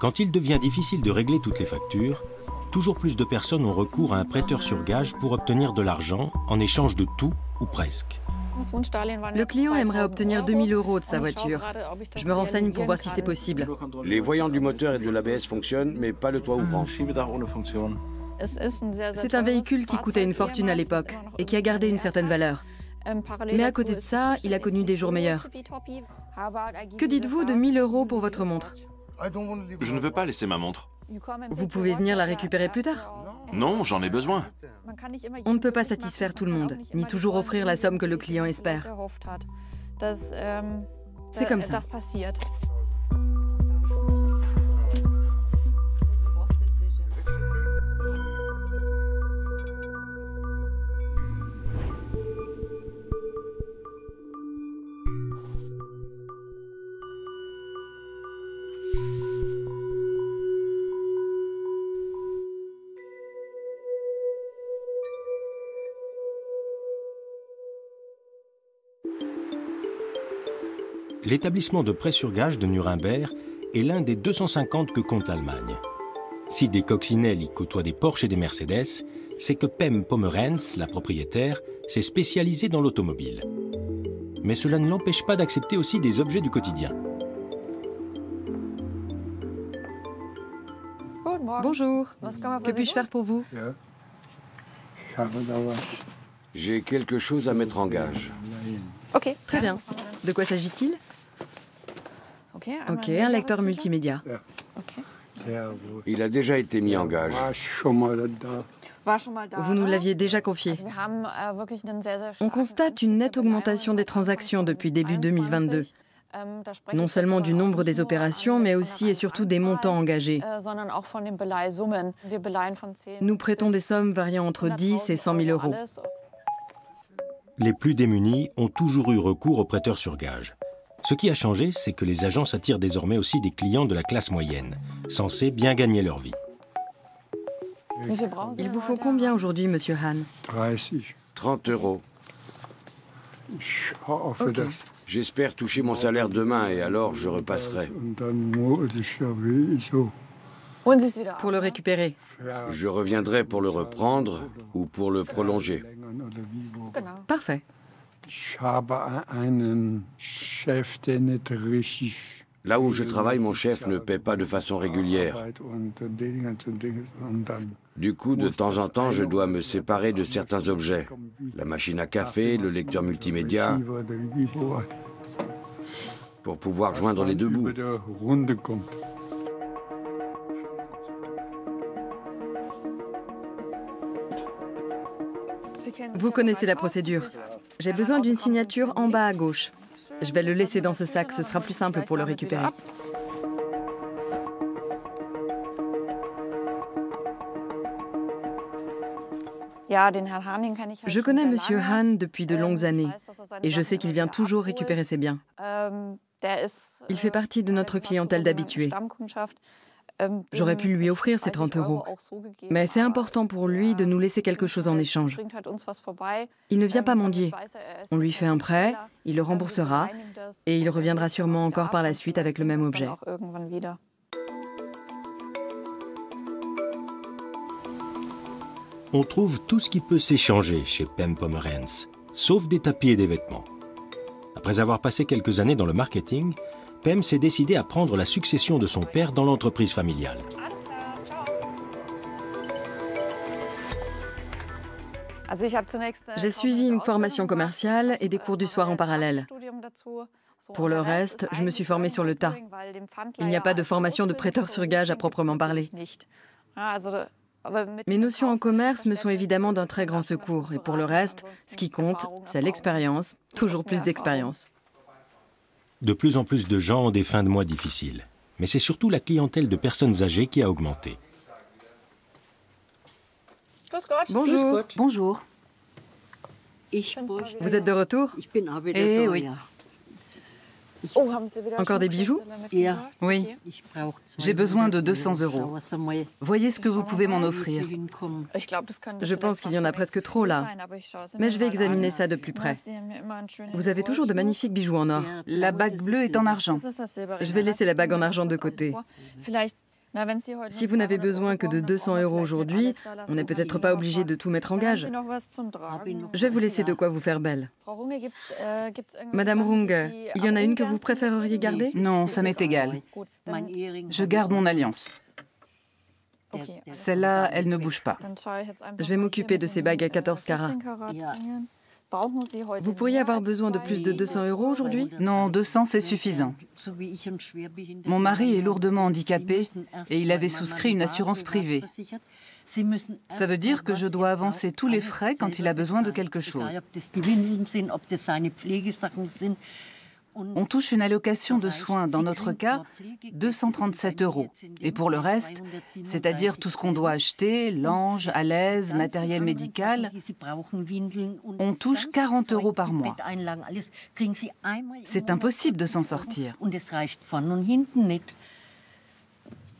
Quand il devient difficile de régler toutes les factures, toujours plus de personnes ont recours à un prêteur sur gage pour obtenir de l'argent en échange de tout ou presque. Le client aimerait obtenir 2 000 € de sa voiture. Je me renseigne pour voir si c'est possible. Les voyants du moteur et de l'ABS fonctionnent, mais pas le toit ouvrant. C'est un véhicule qui coûtait une fortune à l'époque et qui a gardé une certaine valeur. Mais à côté de ça, il a connu des jours meilleurs. Que dites-vous de 1 000 € pour votre montre? Je ne veux pas laisser ma montre. Vous pouvez venir la récupérer plus tard. Non, j'en ai besoin. On ne peut pas satisfaire tout le monde, ni toujours offrir la somme que le client espère. C'est comme ça. L'établissement de prêt sur gage de Nuremberg est l'un des 250 que compte l'Allemagne. Si des coccinelles y côtoient des Porsche et des Mercedes, c'est que Pem Pomerenz, la propriétaire, s'est spécialisée dans l'automobile. Mais cela ne l'empêche pas d'accepter aussi des objets du quotidien. Bonjour. Que puis-je faire pour vous? J'ai quelque chose à mettre en gage. Ok, très bien. De quoi s'agit-il? Ok, un lecteur multimédia. Il a déjà été mis en gage. Vous nous l'aviez déjà confié. On constate une nette augmentation des transactions depuis début 2022. Non seulement du nombre des opérations, mais aussi et surtout des montants engagés. Nous prêtons des sommes variant entre 10 et 100 000 €. Les plus démunis ont toujours eu recours aux prêteurs sur gage. Ce qui a changé, c'est que les agences attirent désormais aussi des clients de la classe moyenne, censés bien gagner leur vie. Il vous faut combien aujourd'hui, monsieur Hahn? 30 €. Ok. J'espère toucher mon salaire demain et alors je repasserai. Pour le récupérer. Je reviendrai pour le reprendre ou pour le prolonger. Parfait. Là où je travaille, mon chef ne paie pas de façon régulière. Du coup, de temps en temps, je dois me séparer de certains objets. La machine à café, le lecteur multimédia, pour pouvoir joindre les deux bouts. Vous connaissez la procédure. J'ai besoin d'une signature en bas à gauche. Je vais le laisser dans ce sac, ce sera plus simple pour le récupérer. Je connais Monsieur Hahn depuis de longues années et je sais qu'il vient toujours récupérer ses biens. Il fait partie de notre clientèle d'habitués. J'aurais pu lui offrir ces 30 €, mais c'est important pour lui de nous laisser quelque chose en échange. Il ne vient pas mendier. On lui fait un prêt, il le remboursera et il reviendra sûrement encore par la suite avec le même objet. On trouve tout ce qui peut s'échanger chez Pem Pomerenz, sauf des tapis et des vêtements. Après avoir passé quelques années dans le marketing, Pem s'est décidé à prendre la succession de son père dans l'entreprise familiale. J'ai suivi une formation commerciale et des cours du soir en parallèle. Pour le reste, je me suis formée sur le tas. Il n'y a pas de formation de prêteur sur gage à proprement parler. Mes notions en commerce me sont évidemment d'un très grand secours. Et pour le reste, ce qui compte, c'est l'expérience, toujours plus d'expérience. De plus en plus de gens ont des fins de mois difficiles. Mais c'est surtout la clientèle de personnes âgées qui a augmenté. Bonjour. Bonjour. Vous êtes de retour? Eh oui. Encore des bijoux? Oui. J'ai besoin de 200 €. Voyez ce que vous pouvez m'en offrir. Je pense qu'il y en a presque trop là. Mais je vais examiner ça de plus près. Vous avez toujours de magnifiques bijoux en or. La bague bleue est en argent. Je vais laisser la bague en argent de côté. Si vous n'avez besoin que de 200 € aujourd'hui, on n'est peut-être pas obligé de tout mettre en gage. Je vais vous laisser de quoi vous faire belle. Madame Runge, il y en a une que vous préféreriez garder? Non, ça m'est égal. Je garde mon alliance. Celle-là, elle ne bouge pas. Je vais m'occuper de ces bagues à 14 carats. Vous pourriez avoir besoin de plus de 200 € aujourd'hui? Non, 200, c'est suffisant. Mon mari est lourdement handicapé et il avait souscrit une assurance privée. Ça veut dire que je dois avancer tous les frais quand il a besoin de quelque chose. On touche une allocation de soins, dans notre cas, 237 €. Et pour le reste, c'est-à-dire tout ce qu'on doit acheter, linge, à l'aise, matériel médical, on touche 40 € par mois. C'est impossible de s'en sortir.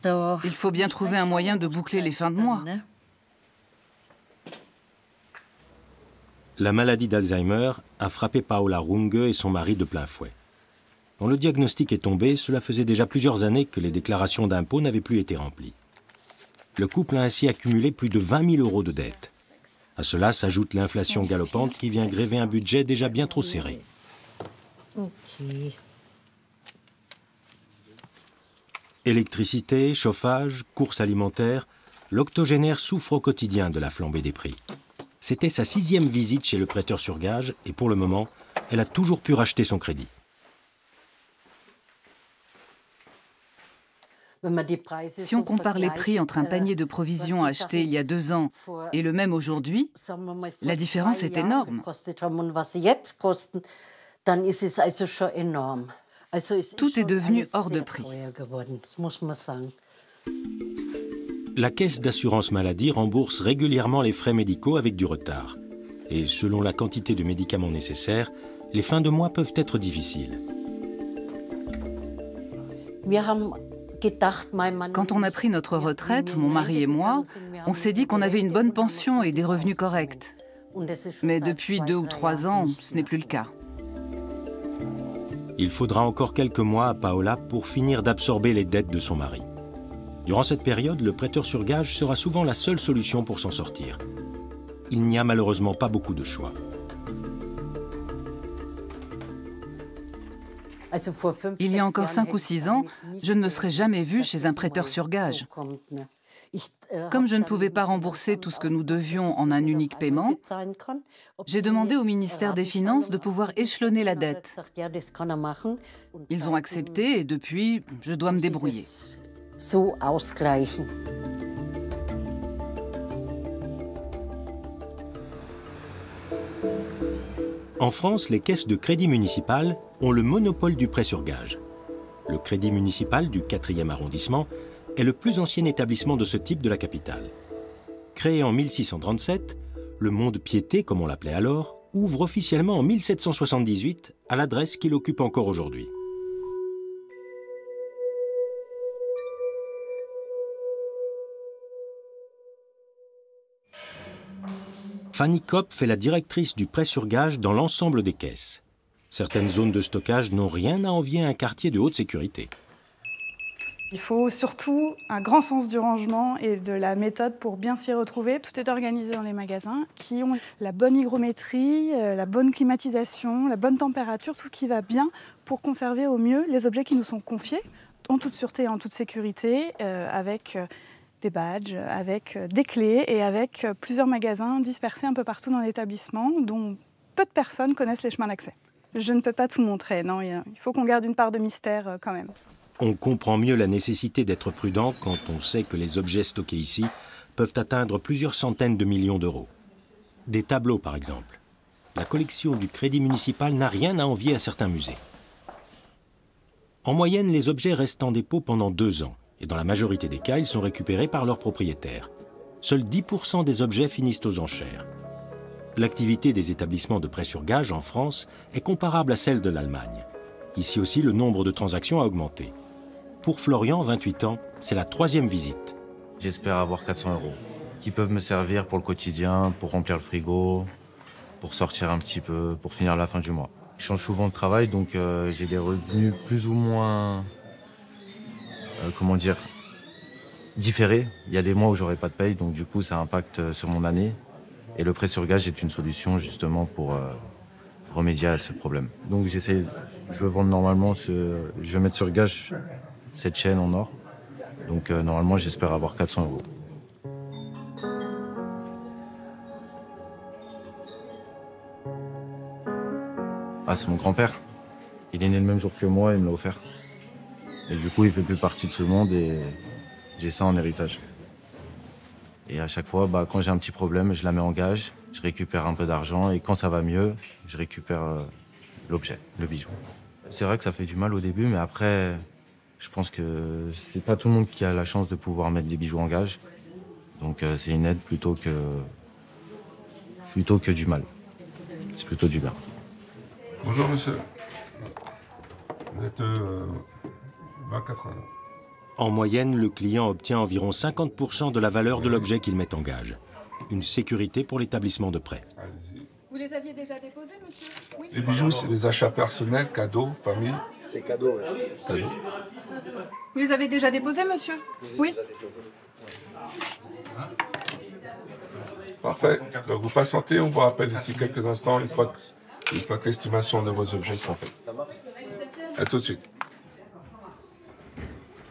Il faut bien trouver un moyen de boucler les fins de mois. La maladie d'Alzheimer a frappé Paola Runge et son mari de plein fouet. Quand le diagnostic est tombé, cela faisait déjà plusieurs années que les déclarations d'impôts n'avaient plus été remplies. Le couple a ainsi accumulé plus de 20 000 € de dettes. À cela s'ajoute l'inflation galopante qui vient gréver un budget déjà bien trop serré. Électricité, chauffage, courses alimentaires, l'octogénaire souffre au quotidien de la flambée des prix. C'était sa 6e visite chez le prêteur sur gage et pour le moment, elle a toujours pu racheter son crédit. Si on compare les prix entre un panier de provisions acheté il y a 2 ans et le même aujourd'hui, la différence est énorme. Tout est devenu hors de prix. La caisse d'assurance maladie rembourse régulièrement les frais médicaux avec du retard. Et selon la quantité de médicaments nécessaires, les fins de mois peuvent être difficiles. Quand on a pris notre retraite, mon mari et moi, on s'est dit qu'on avait une bonne pension et des revenus corrects. Mais depuis 2 ou 3 ans, ce n'est plus le cas. Il faudra encore quelques mois à Paola pour finir d'absorber les dettes de son mari. Durant cette période, le prêteur sur gage sera souvent la seule solution pour s'en sortir. Il n'y a malheureusement pas beaucoup de choix. Il y a encore 5 ou 6 ans, je ne me serais jamais vue chez un prêteur sur gage. Comme je ne pouvais pas rembourser tout ce que nous devions en un unique paiement, j'ai demandé au ministère des Finances de pouvoir échelonner la dette. Ils ont accepté et depuis, je dois me débrouiller. En France, les caisses de crédit municipal ont le monopole du prêt sur gage. Le crédit municipal du 4e arrondissement est le plus ancien établissement de ce type de la capitale. Créé en 1637, le Monde Piété, comme on l'appelait alors, ouvre officiellement en 1778 à l'adresse qu'il occupe encore aujourd'hui. Fanny Kopf est la directrice du prêt sur gage dans l'ensemble des caisses. Certaines zones de stockage n'ont rien à envier à un quartier de haute sécurité. Il faut surtout un grand sens du rangement et de la méthode pour bien s'y retrouver. Tout est organisé dans les magasins qui ont la bonne hygrométrie, la bonne climatisation, la bonne température, tout qui va bien pour conserver au mieux les objets qui nous sont confiés en toute sûreté et en toute sécurité, avec des badges, avec des clés et avec plusieurs magasins dispersés un peu partout dans l'établissement dont peu de personnes connaissent les chemins d'accès. Je ne peux pas tout montrer, non, il faut qu'on garde une part de mystère quand même. On comprend mieux la nécessité d'être prudent quand on sait que les objets stockés ici peuvent atteindre plusieurs centaines de millions d'euros. Des tableaux, par exemple. La collection du Crédit municipal n'a rien à envier à certains musées. En moyenne, les objets restent en dépôt pendant 2 ans, et dans la majorité des cas, ils sont récupérés par leurs propriétaires. Seuls 10% des objets finissent aux enchères. L'activité des établissements de prêt sur gage en France est comparable à celle de l'Allemagne. Ici aussi, le nombre de transactions a augmenté. Pour Florian, 28 ans, c'est la 3e visite. J'espère avoir 400 € qui peuvent me servir pour le quotidien, pour remplir le frigo, pour sortir un petit peu, pour finir la fin du mois. Je change souvent de travail, donc j'ai des revenus plus ou moins, comment dire, différé. Il y a des mois où j'aurai pas de paye, donc du coup ça impacte sur mon année. Et le prêt sur gage est une solution justement pour remédier à ce problème. Donc je veux vendre normalement, je vais mettre sur gage cette chaîne en or. Donc normalement j'espère avoir 400 €. Ah, c'est mon grand-père. Il est né le même jour que moi, il me l'a offert. Et du coup, il fait plus partie de ce monde et j'ai ça en héritage. Et à chaque fois, quand j'ai un petit problème, je la mets en gage, je récupère un peu d'argent et quand ça va mieux, je récupère l'objet, le bijou. C'est vrai que ça fait du mal au début, mais après, je pense que c'est pas tout le monde qui a la chance de pouvoir mettre des bijoux en gage. Donc c'est une aide plutôt que du mal. C'est plutôt du bien. Bonjour monsieur. Vous êtes 24 ans. En moyenne, le client obtient environ 50% de la valeur de l'objet qu'il met en gage. Une sécurité pour l'établissement de prêt. Vous les aviez déjà déposés, monsieur? Oui. Les bijoux, c'est des achats personnels, cadeaux, famille. C'était cadeau, ouais. Cadeaux. Vous les avez déjà déposés, monsieur? Oui. Parfait. Donc vous patientez, on vous rappelle d'ici quelques instants, une fois que l'estimation de vos objets sera faite. À tout de suite.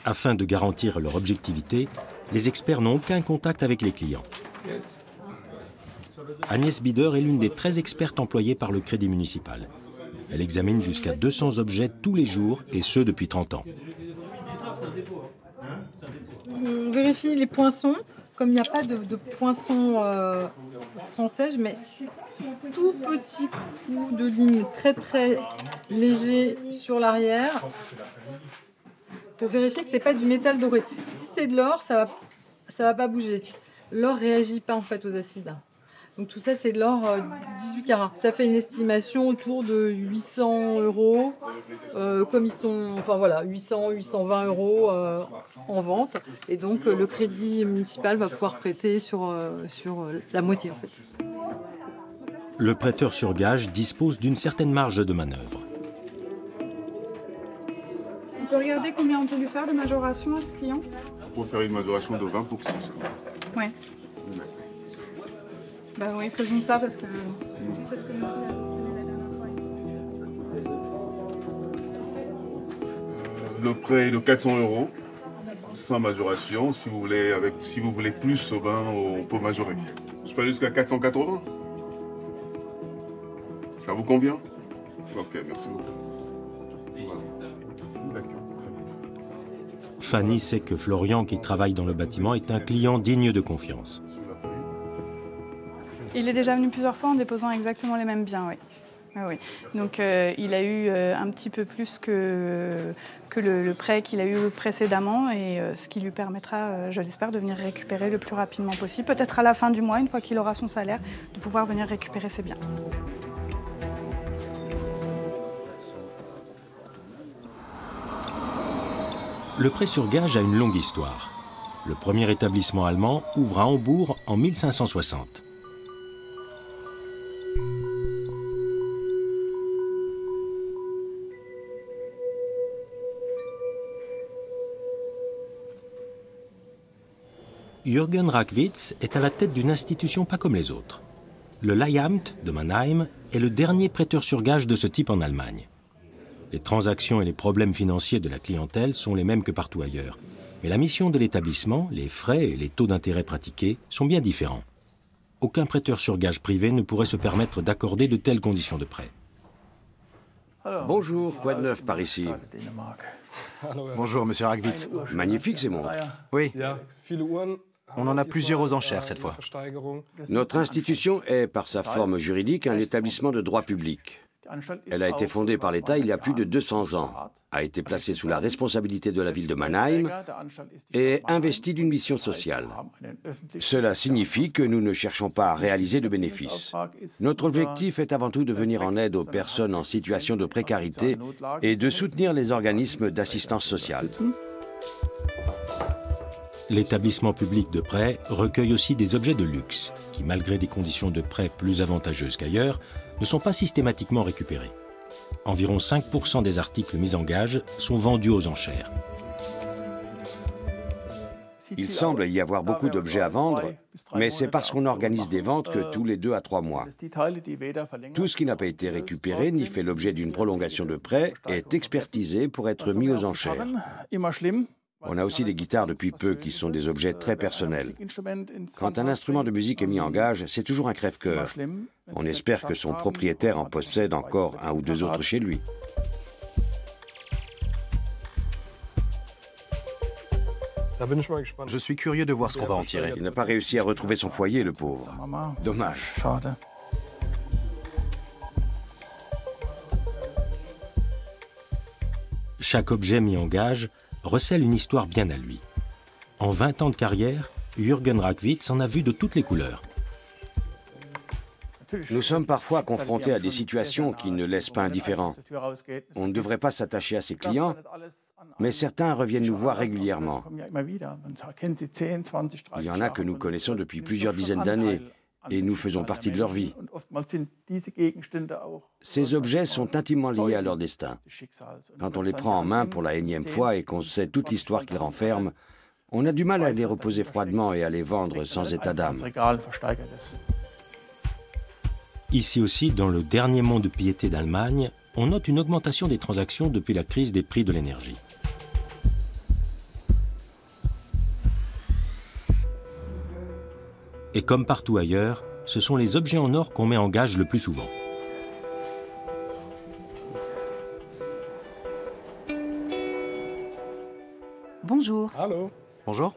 Afin de garantir leur objectivité, les experts n'ont aucun contact avec les clients. Agnès Bider est l'une des 13 expertes employées par le Crédit municipal. Elle examine jusqu'à 200 objets tous les jours, et ce depuis 30 ans. On vérifie les poinçons. Comme il n'y a pas de poinçons français, je mets tout petit coup de ligne très très léger sur l'arrière pour vérifier que c'est pas du métal doré. Si c'est de l'or, ça va pas bouger. L'or réagit pas en fait aux acides. Donc tout ça c'est de l'or 18 carats. Ça fait une estimation autour de 800 €. Comme ils sont, enfin voilà, 800, 820 € en vente. Et donc le Crédit municipal va pouvoir prêter sur la moitié en fait. Le prêteur sur gage dispose d'une certaine marge de manœuvre. On peut regarder combien on peut lui faire de majoration à ce client? Pour faire une majoration de 20%. Ouais. Bah oui, faisons ça parce que c'est ce que nous Le prêt est de 400 €, sans majoration. Si vous voulez plus, on peut majorer. Je peux aller jusqu'à 480. Ça vous convient? Ok, merci beaucoup. Voilà. D'accord. Fanny sait que Florian, qui travaille dans le bâtiment, est un client digne de confiance. Il est déjà venu plusieurs fois en déposant exactement les mêmes biens, oui. Ah oui. Donc il a eu un petit peu plus que le prêt qu'il a eu précédemment et ce qui lui permettra, je l'espère, de venir récupérer le plus rapidement possible. Peut-être à la fin du mois, une fois qu'il aura son salaire, de pouvoir venir récupérer ses biens. Le prêt sur gage a une longue histoire. Le premier établissement allemand ouvre à Hambourg en 1560. Jürgen Rackwitz est à la tête d'une institution pas comme les autres. Le Leihamt de Mannheim est le dernier prêteur sur gage de ce type en Allemagne. Les transactions et les problèmes financiers de la clientèle sont les mêmes que partout ailleurs. Mais la mission de l'établissement, les frais et les taux d'intérêt pratiqués sont bien différents. Aucun prêteur sur gage privé ne pourrait se permettre d'accorder de telles conditions de prêt. Bonjour, quoi de neuf par ici? Bonjour, monsieur Rackwitz. Magnifique ces montres. Oui. On en a plusieurs aux enchères cette fois. Notre institution est, par sa forme juridique, un établissement de droit public. Elle a été fondée par l'État il y a plus de 200 ans, a été placée sous la responsabilité de la ville de Mannheim et investie d'une mission sociale. Cela signifie que nous ne cherchons pas à réaliser de bénéfices. Notre objectif est avant tout de venir en aide aux personnes en situation de précarité et de soutenir les organismes d'assistance sociale. L'établissement public de prêt recueille aussi des objets de luxe qui, malgré des conditions de prêt plus avantageuses qu'ailleurs, ne sont pas systématiquement récupérés. Environ 5% des articles mis en gage sont vendus aux enchères. Il semble y avoir beaucoup d'objets à vendre, mais c'est parce qu'on organise des ventes que tous les 2 à 3 mois. Tout ce qui n'a pas été récupéré ni fait l'objet d'une prolongation de prêt est expertisé pour être mis aux enchères. On a aussi des guitares depuis peu qui sont des objets très personnels. Quand un instrument de musique est mis en gage, c'est toujours un crève-cœur. On espère que son propriétaire en possède encore 1 ou 2 autres chez lui. Je suis curieux de voir ce qu'on va en tirer. Il n'a pas réussi à retrouver son foyer, le pauvre. Dommage. Chaque objet mis en gage recèle une histoire bien à lui. En 20 ans de carrière, Jürgen Rackwitz en a vu de toutes les couleurs. Nous sommes parfois confrontés à des situations qui ne laissent pas indifférents. On ne devrait pas s'attacher à ses clients, mais certains reviennent nous voir régulièrement. Il y en a que nous connaissons depuis plusieurs dizaines d'années et nous faisons partie de leur vie. Ces objets sont intimement liés à leur destin. Quand on les prend en main pour la énième fois et qu'on sait toute l'histoire qu'ils renferment, on a du mal à les reposer froidement et à les vendre sans état d'âme. Ici aussi, dans le dernier mont de piété d'Allemagne, on note une augmentation des transactions depuis la crise des prix de l'énergie. Et comme partout ailleurs, ce sont les objets en or qu'on met en gage le plus souvent. Bonjour. Allô. Bonjour.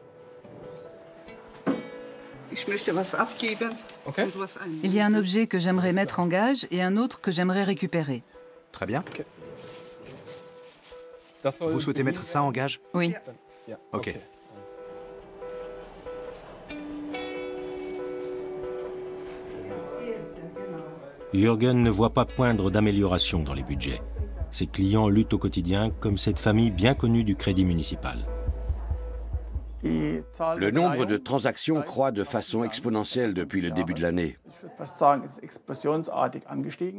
Il y a un objet que j'aimerais mettre en gage et un autre que j'aimerais récupérer. Très bien. Vous souhaitez mettre ça en gage? Oui. Ok. Jürgen ne voit pas poindre d'amélioration dans les budgets. Ses clients luttent au quotidien comme cette famille bien connue du crédit municipal. Le nombre de transactions croît de façon exponentielle depuis le début de l'année.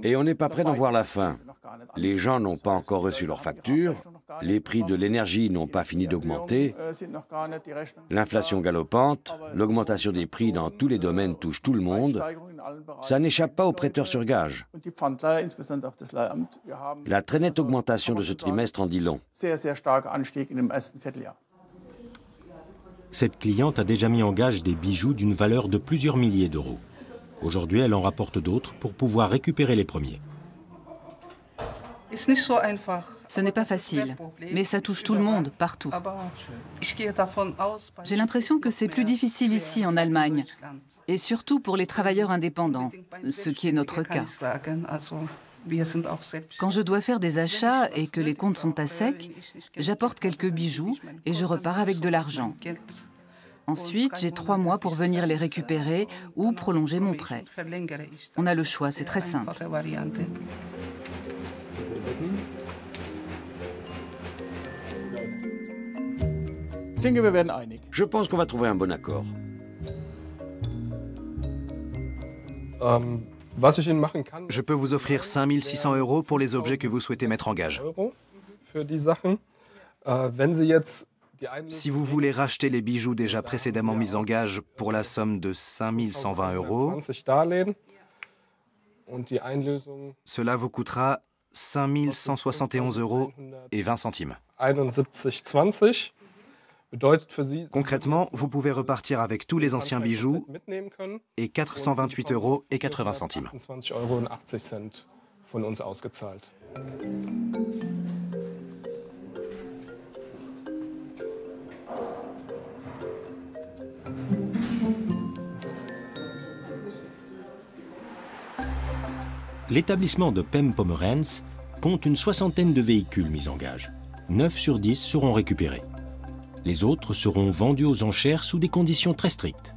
Et on n'est pas prêt d'en voir la fin. Les gens n'ont pas encore reçu leurs factures, les prix de l'énergie n'ont pas fini d'augmenter, l'inflation galopante, l'augmentation des prix dans tous les domaines touche tout le monde. Ça n'échappe pas aux prêteurs sur gage. La très nette augmentation de ce trimestre en dit long. Cette cliente a déjà mis en gage des bijoux d'une valeur de plusieurs milliers d'euros. Aujourd'hui, elle en rapporte d'autres pour pouvoir récupérer les premiers. Ce n'est pas facile, mais ça touche tout le monde, partout. J'ai l'impression que c'est plus difficile ici, en Allemagne, et surtout pour les travailleurs indépendants, ce qui est notre cas. Quand je dois faire des achats et que les comptes sont à sec, j'apporte quelques bijoux et je repars avec de l'argent. Ensuite, j'ai 3 mois pour venir les récupérer ou prolonger mon prêt. On a le choix, c'est très simple. Je pense qu'on va trouver un bon accord. Je peux vous offrir 5 600 € pour les objets que vous souhaitez mettre en gage. Si vous voulez racheter les bijoux déjà précédemment mis en gage pour la somme de 5 120 €, cela vous coûtera 5 171 € et 20 centimes. Concrètement, vous pouvez repartir avec tous les anciens bijoux et 428 € et 80 centimes. L'établissement de PEM Pomerenz compte une 60aine de véhicules mis en gage. 9 sur 10 seront récupérés. Les autres seront vendus aux enchères sous des conditions très strictes.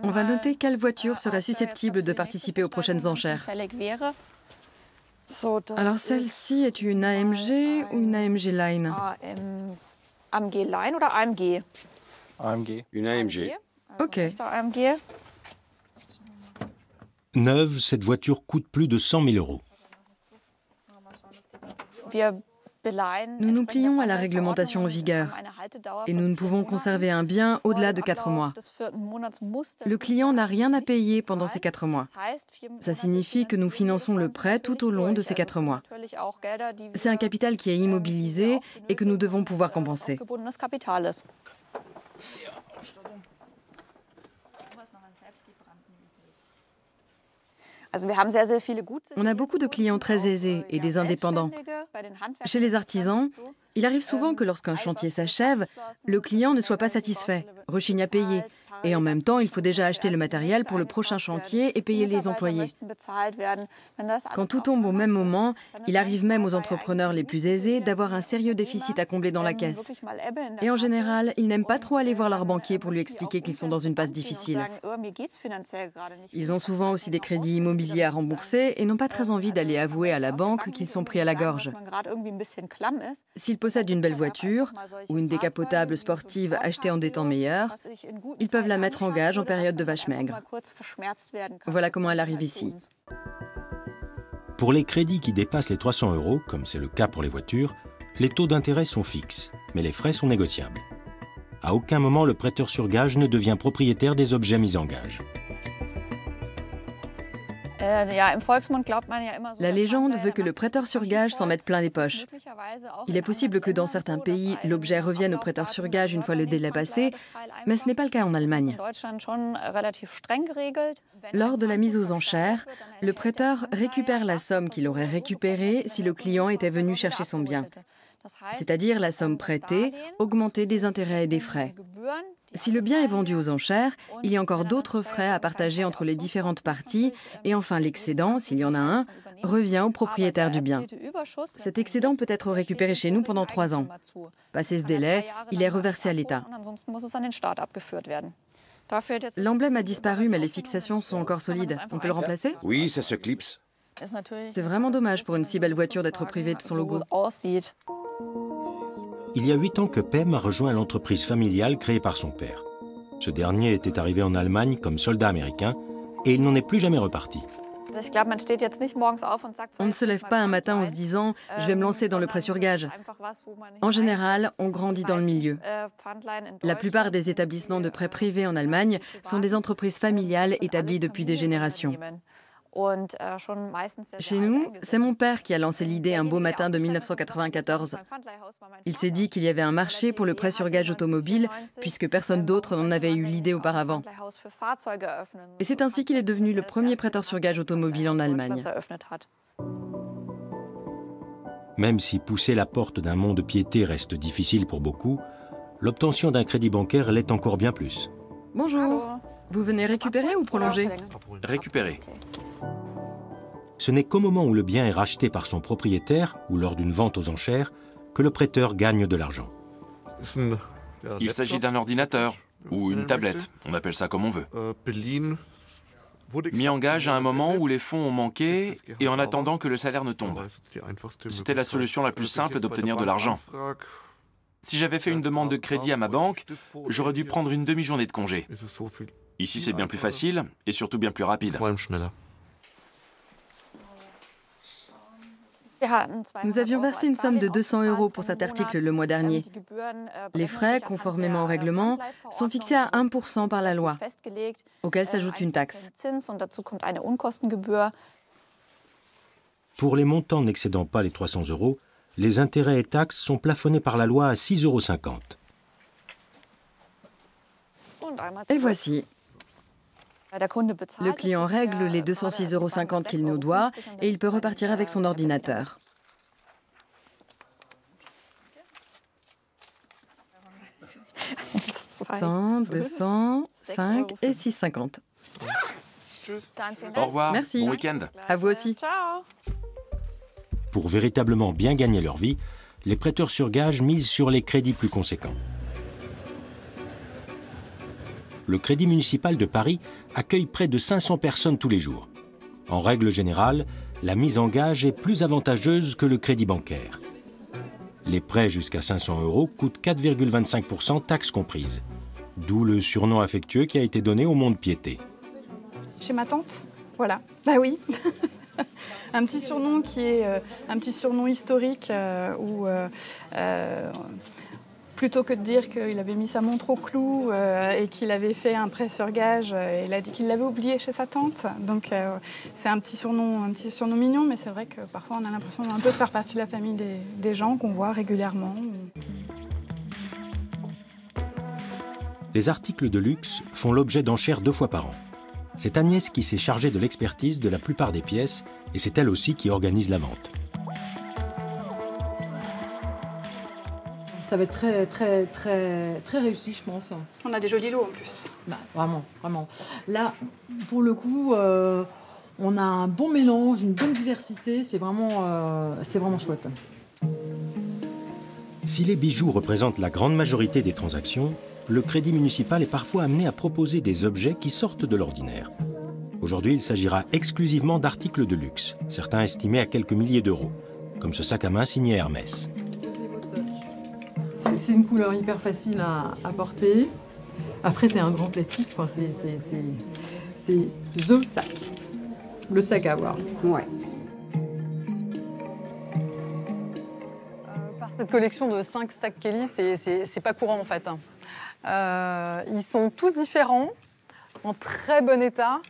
On va noter quelle voiture serait susceptible de participer aux prochaines enchères. Alors celle-ci est une AMG ou une AMG Line? AMG Line ou AMG? AMG. Une AMG. Ok. Neuve, cette voiture coûte plus de 100 000 €. Nous nous plions à la réglementation en vigueur et nous ne pouvons conserver un bien au-delà de 4 mois. Le client n'a rien à payer pendant ces 4 mois. Ça signifie que nous finançons le prêt tout au long de ces 4 mois. C'est un capital qui est immobilisé et que nous devons pouvoir compenser. On a beaucoup de clients très aisés et des indépendants. Chez les artisans, il arrive souvent que lorsqu'un chantier s'achève, le client ne soit pas satisfait, rechigne à payer. Et en même temps, il faut déjà acheter le matériel pour le prochain chantier et payer les employés. Quand tout tombe au même moment, il arrive même aux entrepreneurs les plus aisés d'avoir un sérieux déficit à combler dans la caisse. Et en général, ils n'aiment pas trop aller voir leur banquier pour lui expliquer qu'ils sont dans une passe difficile. Ils ont souvent aussi des crédits immobiliers à rembourser et n'ont pas très envie d'aller avouer à la banque qu'ils sont pris à la gorge. S'ils possèdent une belle voiture ou une décapotable sportive achetée en des temps meilleurs, ils peuvent la mettre en gage en période de vache maigre. Voilà comment elle arrive ici. Pour les crédits qui dépassent les 300 €, comme c'est le cas pour les voitures, les taux d'intérêt sont fixes, mais les frais sont négociables. À aucun moment, le prêteur sur gage ne devient propriétaire des objets mis en gage. La légende veut que le prêteur sur gage s'en mette plein les poches. Il est possible que dans certains pays, l'objet revienne au prêteur sur gage une fois le délai passé, mais ce n'est pas le cas en Allemagne. Lors de la mise aux enchères, le prêteur récupère la somme qu'il aurait récupérée si le client était venu chercher son bien, c'est-à-dire la somme prêtée, augmentée des intérêts et des frais. Si le bien est vendu aux enchères, il y a encore d'autres frais à partager entre les différentes parties et enfin l'excédent, s'il y en a un, revient au propriétaire du bien. Cet excédent peut être récupéré chez nous pendant 3 ans. Passé ce délai, il est reversé à l'État. L'emblème a disparu, mais les fixations sont encore solides. On peut le remplacer? Oui, ça se clipse. C'est vraiment dommage pour une si belle voiture d'être privée de son logo. Il y a 8 ans que Pem a rejoint l'entreprise familiale créée par son père. Ce dernier était arrivé en Allemagne comme soldat américain et il n'en est plus jamais reparti. On ne se lève pas un matin en se disant « je vais me lancer dans le prêt sur gage ». En général, on grandit dans le milieu. La plupart des établissements de prêt privés en Allemagne sont des entreprises familiales établies depuis des générations. Chez nous, c'est mon père qui a lancé l'idée un beau matin de 1994. Il s'est dit qu'il y avait un marché pour le prêt sur gage automobile, puisque personne d'autre n'en avait eu l'idée auparavant. Et c'est ainsi qu'il est devenu le premier prêteur sur gage automobile en Allemagne. Même si pousser la porte d'un mont-de-piété reste difficile pour beaucoup, l'obtention d'un crédit bancaire l'est encore bien plus. Bonjour. Vous venez récupérer ou prolonger? Récupérer. Ce n'est qu'au moment où le bien est racheté par son propriétaire ou lors d'une vente aux enchères que le prêteur gagne de l'argent. Il s'agit d'un ordinateur ou une tablette, on appelle ça comme on veut. Mis en gage à un moment où les fonds ont manqué et en attendant que le salaire ne tombe. C'était la solution la plus simple d'obtenir de l'argent. Si j'avais fait une demande de crédit à ma banque, j'aurais dû prendre une demi-journée de congé. Ici, c'est bien plus facile et surtout bien plus rapide. Nous avions versé une somme de 200 € pour cet article le mois dernier. Les frais, conformément au règlement, sont fixés à 1% par la loi, auquel s'ajoute une taxe. Pour les montants n'excédant pas les 300 €, les intérêts et taxes sont plafonnés par la loi à 6,50 €. Et voici. Le client règle les 206,50 € qu'il nous doit et il peut repartir avec son ordinateur. « 100, 200, 5 et 6,50 €. Au revoir, Merci. Bon week-end. À vous aussi. Pour véritablement bien gagner leur vie, les prêteurs sur gage misent sur les crédits plus conséquents. Le Crédit municipal de Paris accueille près de 500 personnes tous les jours. En règle générale, la mise en gage est plus avantageuse que le crédit bancaire. Les prêts jusqu'à 500 € coûtent 4,25% taxes comprises. D'où le surnom affectueux qui a été donné au mont-de-piété. Chez ma tante, voilà. Bah oui. Un petit surnom qui est un petit surnom historique où plutôt que de dire qu'il avait mis sa montre au clou et qu'il avait fait un prêt sur gage, il a dit qu'il l'avait oublié chez sa tante. Donc c'est un petit surnom mignon, mais c'est vrai que parfois on a l'impression un peu de faire partie de la famille des gens qu'on voit régulièrement. Les articles de luxe font l'objet d'enchères 2 fois par an. C'est Agnès qui s'est chargée de l'expertise de la plupart des pièces et c'est elle aussi qui organise la vente. Ça va être très réussi, je pense. On a des jolis lots en plus. Bah, vraiment, vraiment. Là, pour le coup, on a un bon mélange, une bonne diversité. C'est vraiment chouette. Si les bijoux représentent la grande majorité des transactions, le Crédit municipal est parfois amené à proposer des objets qui sortent de l'ordinaire. Aujourd'hui, il s'agira exclusivement d'articles de luxe, certains estimés à quelques milliers d'euros, comme ce sac à main signé Hermès. C'est une couleur hyper facile à porter. Après, c'est un grand classique. Enfin, c'est THE sac. Le sac à avoir. Ouais. Cette collection de 5 sacs Kelly, c'est pas courant en fait. Ils sont tous différents, en très bon état.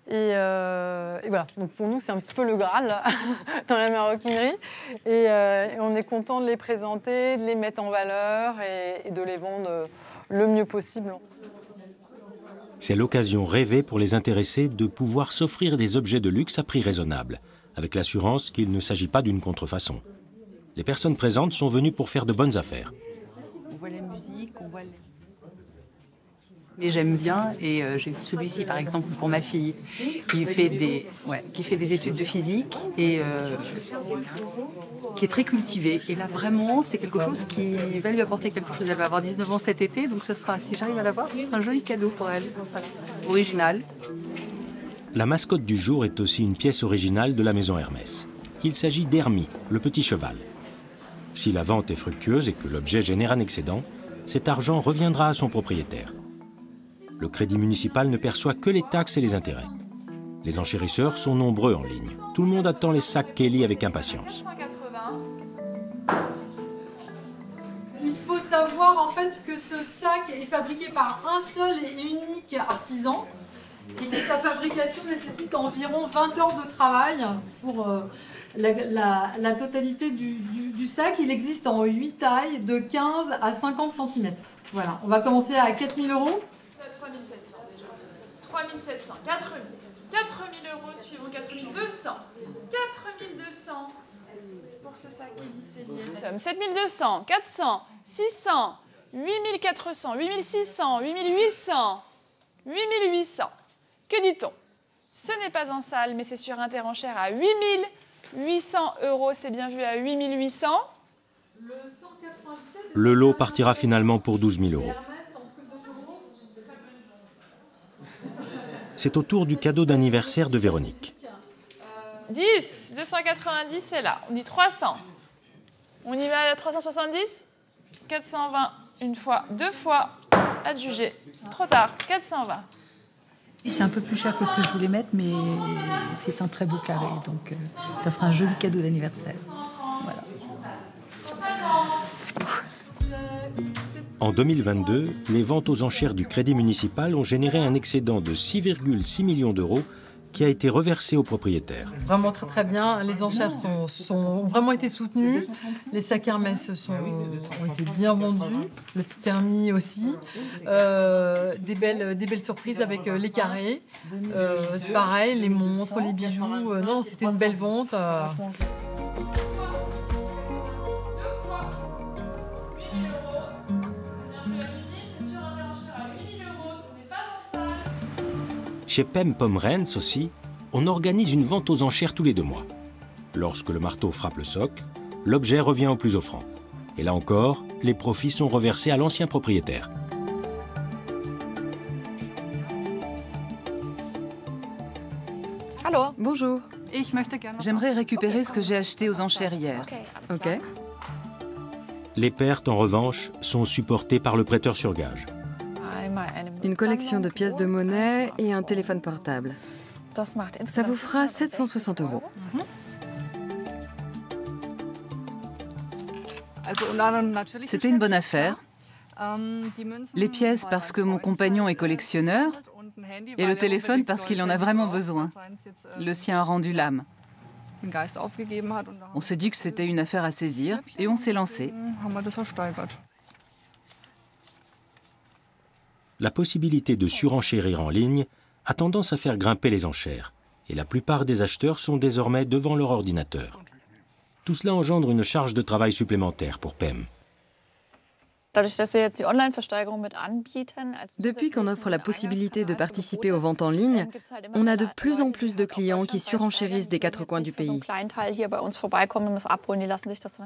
Et voilà, donc pour nous, c'est un petit peu le Graal dans la maroquinerie. Et on est content de les présenter, de les mettre en valeur et de les vendre le mieux possible. C'est l'occasion rêvée pour les intéressés de pouvoir s'offrir des objets de luxe à prix raisonnable, avec l'assurance qu'il ne s'agit pas d'une contrefaçon. Les personnes présentes sont venues pour faire de bonnes affaires. On voit la musique, on voit mais j'aime bien, et j'ai celui-ci par exemple pour ma fille qui fait des études de physique et qui est très cultivée. Et là vraiment, c'est quelque chose qui va lui apporter quelque chose. Elle va avoir 19 ans cet été, donc ce sera, si j'arrive à l'avoir, ce sera un joli cadeau pour elle. Voilà. Original. La mascotte du jour est aussi une pièce originale de la maison Hermès. Il s'agit d'Hermie, le petit cheval. Si la vente est fructueuse et que l'objet génère un excédent, cet argent reviendra à son propriétaire. Le Crédit municipal ne perçoit que les taxes et les intérêts. Les enchérisseurs sont nombreux en ligne. Tout le monde attend les sacs Kelly avec impatience. Il faut savoir en fait que ce sac est fabriqué par un seul et unique artisan et que sa fabrication nécessite environ 20 heures de travail pour la totalité du sac. Il existe en 8 tailles de 15 à 50 cm. Voilà, on va commencer à 4 000 €. 3700, 4000, 4000 € suivant 4200, 4200 pour ce sac Kelly. 7200, 400, 600, 8400, 8600, 8800, 8800. Que dit-on? Ce n'est pas en salle, mais c'est sur Interenchères à 8800 €. C'est bien vu à 8800. Le lot partira finalement pour 12 000 €. C'est au tour du cadeau d'anniversaire de Véronique. 10, 290, c'est là. On dit 300. On y va à 370, 420, une fois, 2 fois, adjugé. Trop tard, 420. C'est un peu plus cher que ce que je voulais mettre, mais c'est un très beau carré, donc ça fera un joli cadeau d'anniversaire. Voilà. En 2022, les ventes aux enchères du Crédit municipal ont généré un excédent de 6,6 millions d'euros qui a été reversé aux propriétaires. Vraiment très très bien. Les enchères ont vraiment été soutenues. Les sacs Hermès ont été bien vendus. Le petit Hermie aussi. Des belles surprises avec les carrés. C'est pareil, les montres, les bijoux. Non, c'était une belle vente. Chez Pem Pomerens aussi, on organise une vente aux enchères tous les 2 mois. Lorsque le marteau frappe le socle, l'objet revient au plus offrant. Et là encore, les profits sont reversés à l'ancien propriétaire. Allô. Bonjour. J'aimerais récupérer ce que j'ai acheté aux enchères hier. Ok. Les pertes, en revanche, sont supportées par le prêteur sur gage. Une collection de pièces de monnaie et un téléphone portable. Ça vous fera 760 €. C'était une bonne affaire. Les pièces parce que mon compagnon est collectionneur et le téléphone parce qu'il en a vraiment besoin. Le sien a rendu l'âme. On s'est dit que c'était une affaire à saisir et on s'est lancé. La possibilité de surenchérir en ligne a tendance à faire grimper les enchères et la plupart des acheteurs sont désormais devant leur ordinateur. Tout cela engendre une charge de travail supplémentaire pour PEM. Depuis qu'on offre la possibilité de participer aux ventes en ligne, on a de plus en plus de clients qui surenchérissent des quatre coins du pays.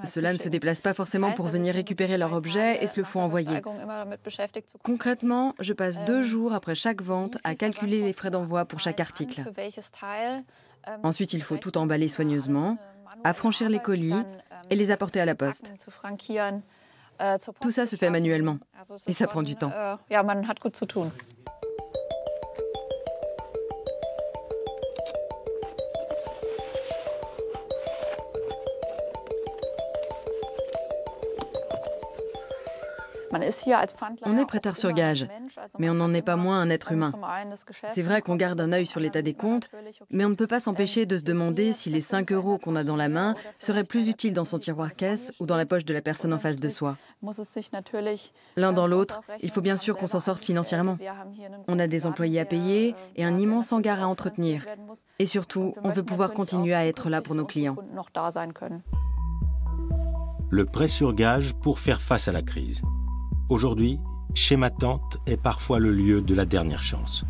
Ceux-là ne se déplacent pas forcément pour venir récupérer leur objet et se le font envoyer. Concrètement, je passe 2 jours après chaque vente à calculer les frais d'envoi pour chaque article. Ensuite, il faut tout emballer soigneusement, affranchir les colis et les apporter à la poste. Tout ça se fait manuellement et ça prend du temps. On est prêteur sur gage, mais on n'en est pas moins un être humain. C'est vrai qu'on garde un œil sur l'état des comptes, mais on ne peut pas s'empêcher de se demander si les 5 € qu'on a dans la main seraient plus utiles dans son tiroir-caisse ou dans la poche de la personne en face de soi. L'un dans l'autre, il faut bien sûr qu'on s'en sorte financièrement. On a des employés à payer et un immense hangar à entretenir. Et surtout, on veut pouvoir continuer à être là pour nos clients. Le prêt sur gage pour faire face à la crise. Aujourd'hui, chez ma tante est parfois le lieu de la dernière chance.